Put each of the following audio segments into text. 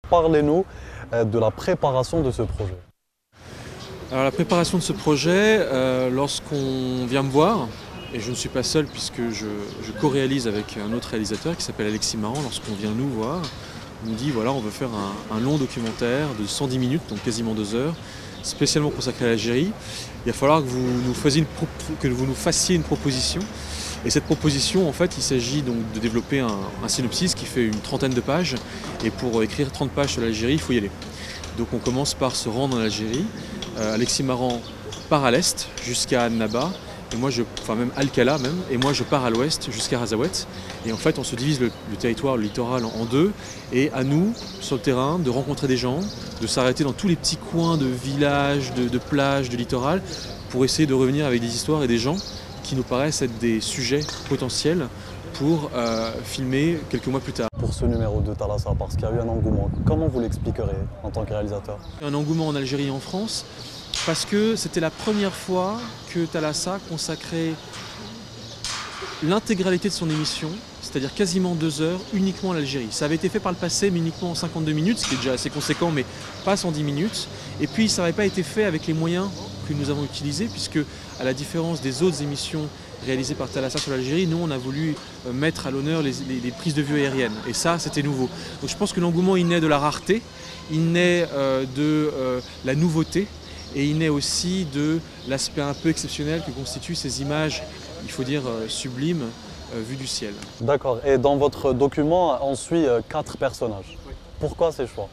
Parlez-nous de la préparation de ce projet. Alors la préparation de ce projet, lorsqu'on vient me voir, et je ne suis pas seul puisque je co-réalise avec un autre réalisateur qui s'appelle Alexis Marant, lorsqu'on vient nous voir, on nous dit voilà on veut faire un long documentaire de 110 minutes, donc quasiment 2 heures, spécialement consacré à l'Algérie. Il va falloir que vous nous fassiez une proposition. Et cette proposition, en fait, il s'agit donc de développer un synopsis qui fait une trentaine de pages. Et pour écrire 30 pages sur l'Algérie, il faut y aller. Donc on commence par se rendre en Algérie. Alexis Marant part à l'est jusqu'à Annaba, et moi même Al-Kala même, et moi je pars à l'ouest jusqu'à Razawet. Et en fait on se divise le territoire, le littoral en deux, et à nous, sur le terrain, de rencontrer des gens, de s'arrêter dans tous les petits coins de villages, de plages, de littoral, pour essayer de revenir avec des histoires et des gens qui nous paraissent être des sujets potentiels pour filmer quelques mois plus tard. Pour ce numéro de Thalassa, parce qu'il y a eu un engouement, comment vous l'expliquerez en tant que réalisateur? Un engouement en Algérie et en France, parce que c'était la première fois que Thalassa consacrait l'intégralité de son émission, c'est-à-dire quasiment 2 heures, uniquement à l'Algérie. Ça avait été fait par le passé, mais uniquement en 52 minutes, ce qui est déjà assez conséquent, mais pas 110 minutes. Et puis ça n'avait pas été fait avec les moyens que nous avons utilisés, puisque à la différence des autres émissions réalisées par Thalassa sur l'Algérie, nous on a voulu mettre à l'honneur les prises de vue aériennes. Et ça, c'était nouveau. Donc je pense que l'engouement, il naît de la rareté, il naît de la nouveauté, et il naît aussi de l'aspect un peu exceptionnel que constituent ces images, il faut dire sublimes, vues du ciel. D'accord. Et dans votre document, on suit 4 personnages. Oui. Pourquoi ces choix?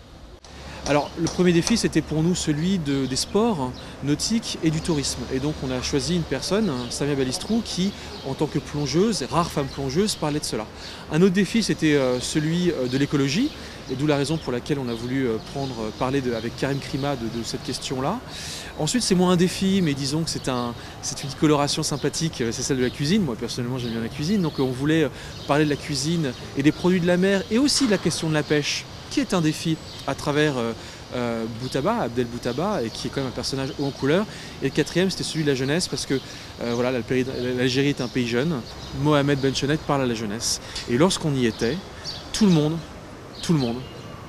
Alors le premier défi, c'était pour nous celui des sports nautiques et du tourisme. Et donc on a choisi une personne, Samia Balistrou, qui en tant que plongeuse, rare femme plongeuse, parlait de cela. Un autre défi, c'était celui de l'écologie, et d'où la raison pour laquelle on a voulu parler avec Karim Krima de cette question-là. Ensuite, c'est moins un défi, mais disons que c'est une coloration sympathique, c'est celle de la cuisine. Moi personnellement j'aime bien la cuisine, donc on voulait parler de la cuisine et des produits de la mer, et aussi de la question de la pêche, qui est un défi à travers Boutaba, Abdel Boutaba, et qui est quand même un personnage haut en couleur. Et le quatrième, c'était celui de la jeunesse, parce que voilà, l'Algérie est un pays jeune. Mohamed Ben Chenet parle à la jeunesse. Et lorsqu'on y était, tout le monde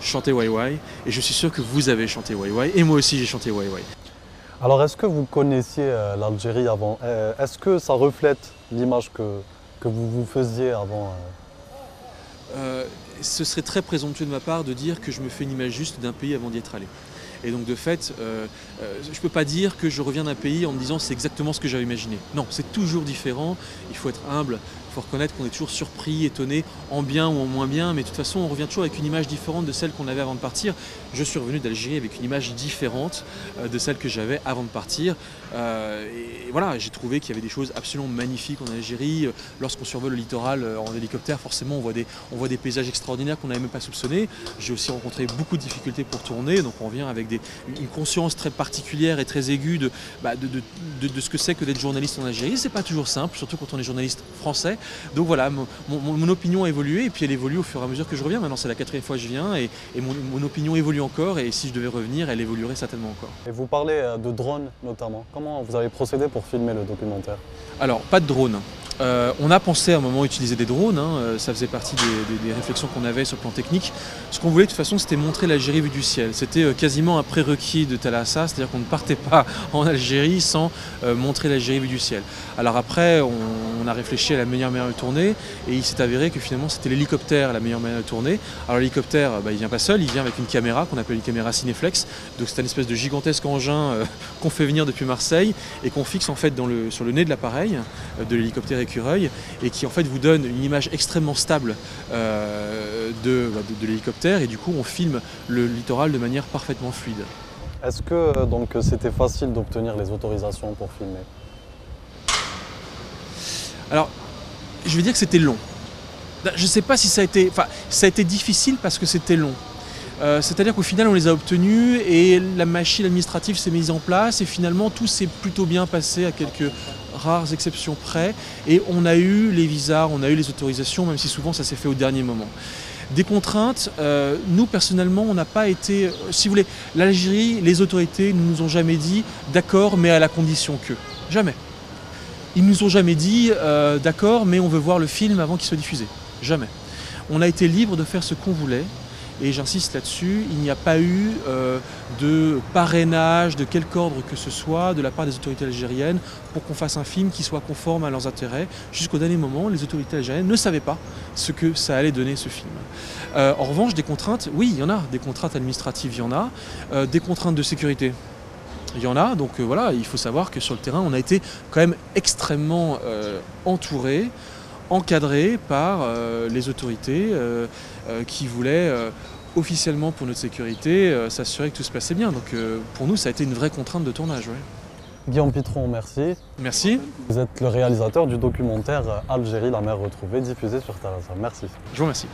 chantait Wai Wai, et je suis sûr que vous avez chanté Wai Wai, et moi aussi j'ai chanté Wai Wai. Alors, est-ce que vous connaissiez l'Algérie avant? Est-ce que ça reflète l'image que vous vous faisiez avant? Ce serait très présomptueux de ma part de dire que je me fais une image juste d'un pays avant d'y être allé. Et donc de fait, je ne peux pas dire que je reviens d'un pays en me disant c'est exactement ce que j'avais imaginé. Non, c'est toujours différent, il faut être humble, il faut reconnaître qu'on est toujours surpris, étonné, en bien ou en moins bien, mais de toute façon on revient toujours avec une image différente de celle qu'on avait avant de partir. Je suis revenu d'Algérie avec une image différente de celle que j'avais avant de partir. Et voilà, j'ai trouvé qu'il y avait des choses absolument magnifiques en Algérie. Lorsqu'on survole le littoral en hélicoptère, forcément on voit des paysages extraordinaires qu'on n'avait même pas soupçonnés. J'ai aussi rencontré beaucoup de difficultés pour tourner, donc on revient avec une conscience très particulière et très aiguë de ce que c'est que d'être journaliste en Algérie. C'est pas toujours simple, surtout quand on est journaliste français. Donc voilà, mon opinion a évolué, et puis elle évolue au fur et à mesure que je reviens. Maintenant c'est la 4e fois que je viens, et mon opinion évolue encore, et si je devais revenir, elle évoluerait certainement encore. Et vous parlez de drones notamment. Comment vous avez procédé pour filmer le documentaire? Alors, pas de drone. On a pensé à un moment utiliser des drones, ça faisait partie des réflexions qu'on avait sur le plan technique. Ce qu'on voulait de toute façon, c'était montrer l'Algérie vue du ciel. C'était quasiment un prérequis de Thalassa, c'est-à-dire qu'on ne partait pas en Algérie sans montrer l'Algérie vue du ciel. Alors après, on a réfléchi à la meilleure manière de tourner, et il s'est avéré que finalement c'était l'hélicoptère la meilleure manière de tourner. Alors l'hélicoptère, il vient pas seul, il vient avec une caméra qu'on appelle une caméra Cineflex. Donc c'est une espèce de gigantesque engin qu'on fait venir depuis Marseille et qu'on fixe en fait sur le nez de l'appareil de l'hélicoptère écureuil, et qui en fait vous donne une image extrêmement stable de l'hélicoptère, et du coup on filme le littoral de manière parfaitement fluide. Est-ce que donc c'était facile d'obtenir les autorisations pour filmer? Alors, je vais dire que c'était long. Je ne sais pas si ça a été... Enfin, ça a été difficile parce que c'était long. C'est-à-dire qu'au final, on les a obtenus, et la machine administrative s'est mise en place, et finalement, tout s'est plutôt bien passé à quelques rares exceptions près. Et on a eu les visas, on a eu les autorisations, même si souvent ça s'est fait au dernier moment. Des contraintes, nous personnellement, on n'a pas été... Si vous voulez, l'Algérie, les autorités ne nous ont jamais dit « d'accord, mais à la condition que ». Jamais. Ils ne nous ont jamais dit d'accord, mais on veut voir le film avant qu'il soit diffusé. Jamais. On a été libre de faire ce qu'on voulait, Et j'insiste là-dessus, il n'y a pas eu de parrainage de quelque ordre que ce soit de la part des autorités algériennes pour qu'on fasse un film qui soit conforme à leurs intérêts. Jusqu'au dernier moment, les autorités algériennes ne savaient pas ce que ça allait donner ce film. En revanche, des contraintes, oui, il y en a. Des contraintes administratives, il y en a. Des contraintes de sécurité, il y en a. Donc voilà, il faut savoir que sur le terrain, on a été quand même extrêmement entouré, encadré par les autorités qui voulaient officiellement pour notre sécurité s'assurer que tout se passait bien. Donc pour nous, ça a été une vraie contrainte de tournage. Ouais. Guillaume Pitron, merci. Merci. Vous êtes le réalisateur du documentaire Algérie, la mer retrouvée, diffusé sur TF1. Merci. Je vous remercie.